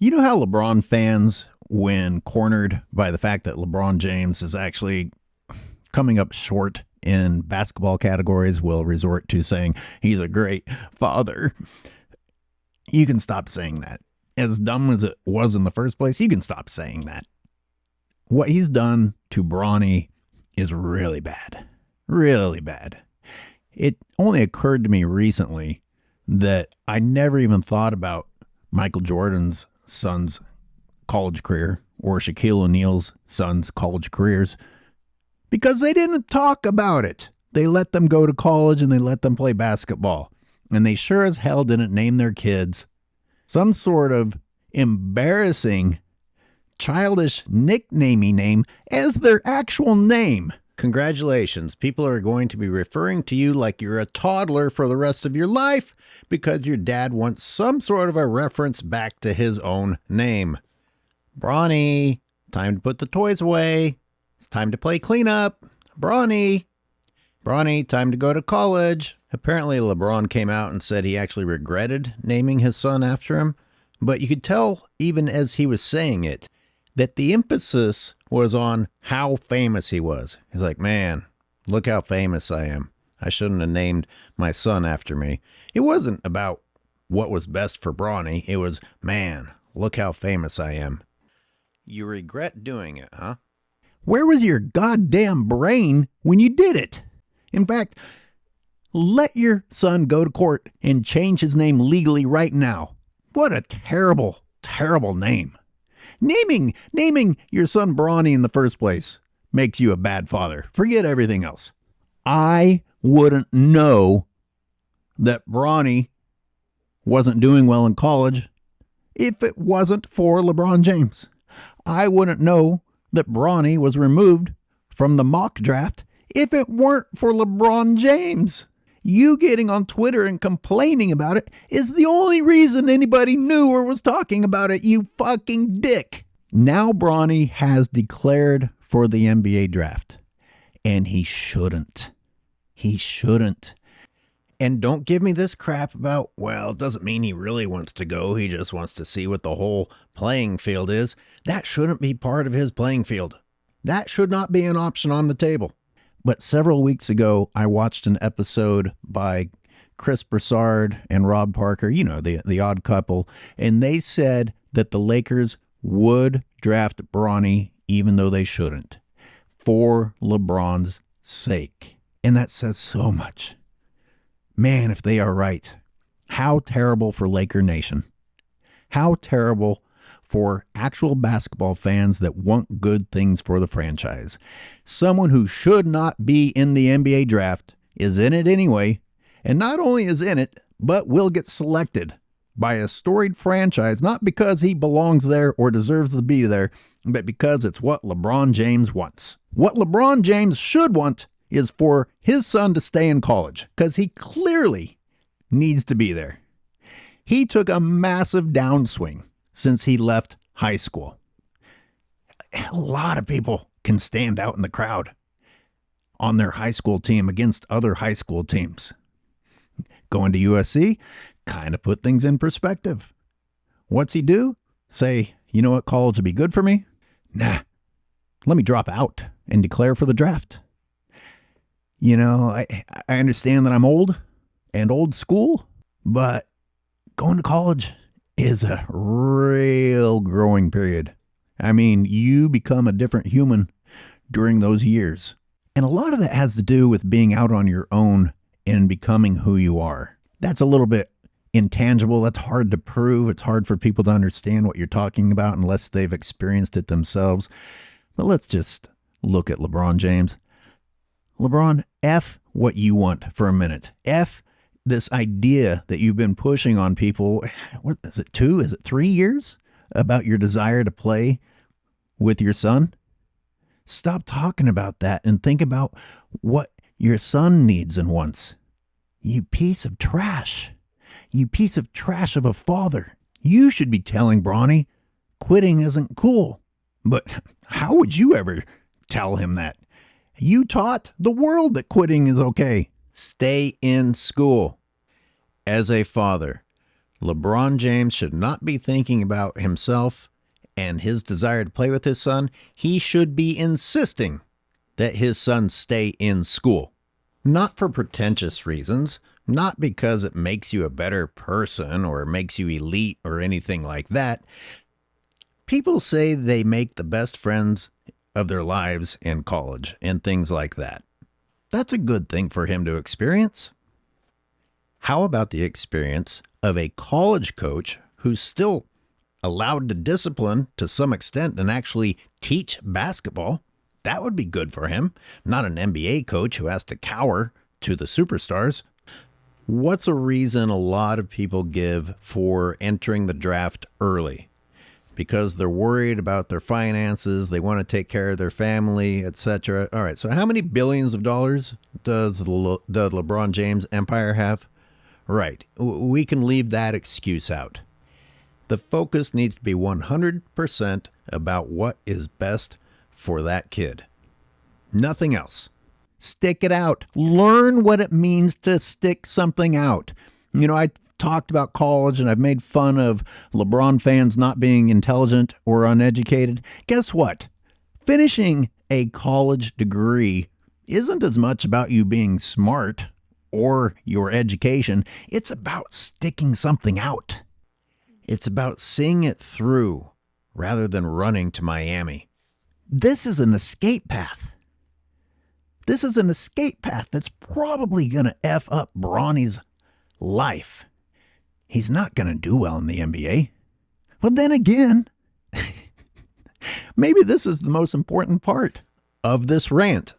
You know how LeBron fans, when cornered by the fact that LeBron James is actually coming up short in basketball categories, will resort to saying he's a great father? You can stop saying that. As dumb as it was in the first place, you can stop saying that. What he's done to Bronny is really bad. Really bad. It only occurred to me recently that I never even thought about Michael Jordan's son's college career or Shaquille O'Neal's son's college careers because they didn't talk about it. They let them go to college and they let them play basketball. And they sure as hell didn't name their kids some sort of embarrassing, childish nicknamey name as their actual name. Congratulations. People are going to be referring to you like you're a toddler for the rest of your life because your dad wants some sort of a reference back to his own name. Bronny, time to put the toys away. It's time to play cleanup. Bronny, time to go to college. Apparently, LeBron came out and said he actually regretted naming his son after him. But you could tell, even as he was saying it, that the emphasis was on how famous he was. He's like, man, look how famous I am. I shouldn't have named my son after me. It wasn't about what was best for Bronny. It was, man, look how famous I am. You regret doing it, huh? Where was your goddamn brain when you did it? In fact, let your son go to court and change his name legally right now. What a terrible, terrible name. Naming your son Bronny in the first place makes you a bad father. Forget everything else. I wouldn't know that Bronny wasn't doing well in college if it wasn't for LeBron James. I wouldn't know that Bronny was removed from the mock draft if it weren't for LeBron James. You getting on Twitter and complaining about it is the only reason anybody knew or was talking about it, you fucking dick. Now Bronny has declared for the NBA draft, and he shouldn't. He shouldn't. And don't give me this crap about, well, it doesn't mean he really wants to go. He just wants to see what the whole playing field is. That shouldn't be part of his playing field. That should not be an option on the table. But several weeks ago, I watched an episode by Chris Broussard and Rob Parker, you know, the odd couple, and they said that the Lakers would draft Bronny even though they shouldn't, for LeBron's sake. And that says so much. Man, if they are right, how terrible for Laker Nation. How terrible for actual basketball fans that want good things for the franchise. Someone who should not be in the NBA draft is in it anyway, and not only is in it, but will get selected by a storied franchise, not because he belongs there or deserves to be there, but because it's what LeBron James wants. What LeBron James should want is for his son to stay in college, because he clearly needs to be there. He took a massive downswing since he left high school. A lot of people can stand out in the crowd on their high school team against other high school teams. Going to USC kind of put things in perspective. What's he do? Say, you know what, college would be good for me? Nah, let me drop out and declare for the draft. You know, I understand that I'm old and old school, but going to college is a real growing period. I mean, you become a different human during those years. And a lot of that has to do with being out on your own and becoming who you are. That's a little bit intangible. That's hard to prove. It's hard for people to understand what you're talking about unless they've experienced it themselves. But let's just look at LeBron James. LeBron, F what you want for a minute. F this idea that you've been pushing on people. What is it, 2? Is it 3 years? About your desire to play with your son? Stop talking about that and think about what your son needs and wants. You piece of trash. You piece of trash of a father. You should be telling Bronny quitting isn't cool. But how would you ever tell him that? You taught the world that quitting is okay. Stay in school. As a father, LeBron James should not be thinking about himself and his desire to play with his son. He should be insisting that his son stay in school. Not for pretentious reasons, not because it makes you a better person or makes you elite or anything like that. People say they make the best friends of their lives in college and things like that. That's a good thing for him to experience. How about the experience of a college coach who's still allowed to discipline to some extent and actually teach basketball? That would be good for him, not an NBA coach who has to cower to the superstars. What's a reason a lot of people give for entering the draft early? Because they're worried about their finances, they want to take care of their family, etc. All right, so how many billions of dollars does the LeBron James empire have? Right, we can leave that excuse out. The focus needs to be 100% about what is best for that kid. Nothing else. Stick it out. Learn what it means to stick something out. You know, I talked about college and I've made fun of LeBron fans not being intelligent or uneducated. Guess what? Finishing a college degree isn't as much about you being smart or your education. It's about sticking something out. It's about seeing it through rather than running to Miami. This is an escape path. This is an escape path that's probably going to F up Bronny's life. He's not going to do well in the NBA. But then again, maybe this is the most important part of this rant.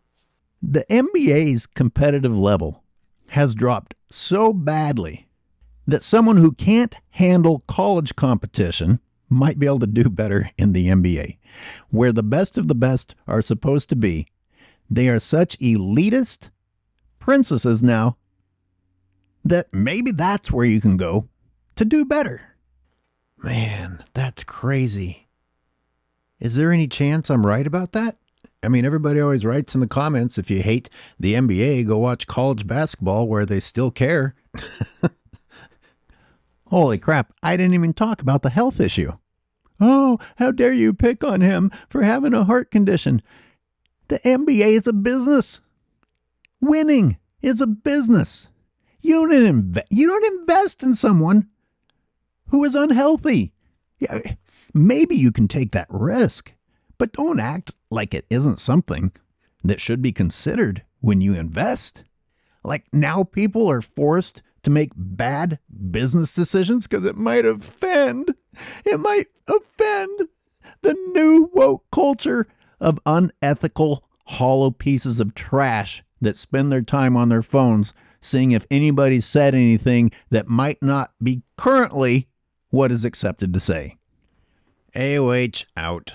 The NBA's competitive level has dropped so badly that someone who can't handle college competition might be able to do better in the NBA, where the best of the best are supposed to be. They are such elitist princesses now that maybe that's where you can go to do better. Man, that's crazy. Is there any chance I'm right about that? I mean, everybody always writes in the comments, if you hate the NBA, go watch college basketball where they still care. Holy crap, I didn't even talk about the health issue. Oh, how dare you pick on him for having a heart condition. The NBA is a business. Winning is a business. You don't invest in someone who is unhealthy. Yeah, maybe you can take that risk, but don't act like it isn't something that should be considered when you invest. Like now people are forced to make bad business decisions because it might offend the new woke culture of unethical, hollow pieces of trash that spend their time on their phones seeing if anybody said anything that might not be currently what is accepted to say. AOH out.